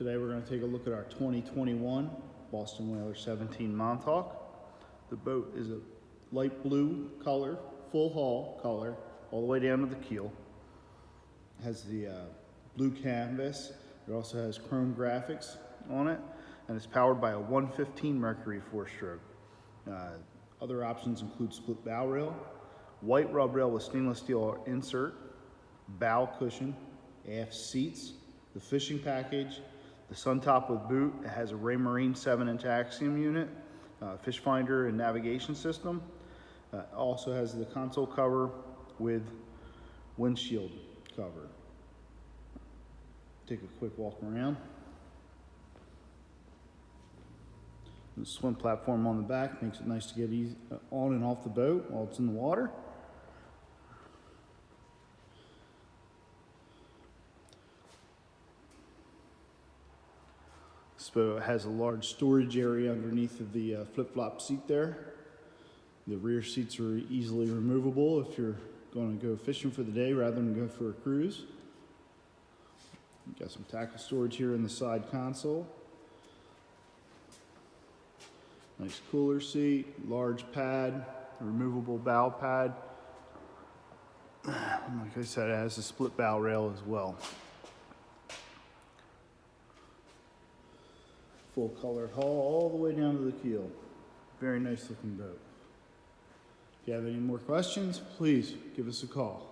Today we're going to take a look at our 2021 Boston Whaler 17 Montauk. The boat is a light blue color, full hull color, all the way down to the keel. It has the blue canvas. It also has chrome graphics on it, and it's powered by a 115 Mercury 4-stroke. Other options include split bow rail, white rub rail with stainless steel insert, bow cushion, aft seats, the fishing package, the sun top with boot. It has a Marine 7-inch axiom unit, fish finder and navigation system. Also has the console cover with windshield cover. Take a quick walk around. The swim platform on the back makes it nice to get easy on and off the boat while it's in the water. This boat has a large storage area underneath of the flip-flop seat there. The rear seats are easily removable if you're going to go fishing for the day rather than go for a cruise. You've got some tackle storage here in the side console. Nice cooler seat, large pad, removable bow pad. Like I said, it has a split bow rail as well. Full colored hull all the way down to the keel. Very nice looking boat. If you have any more questions, please give us a call.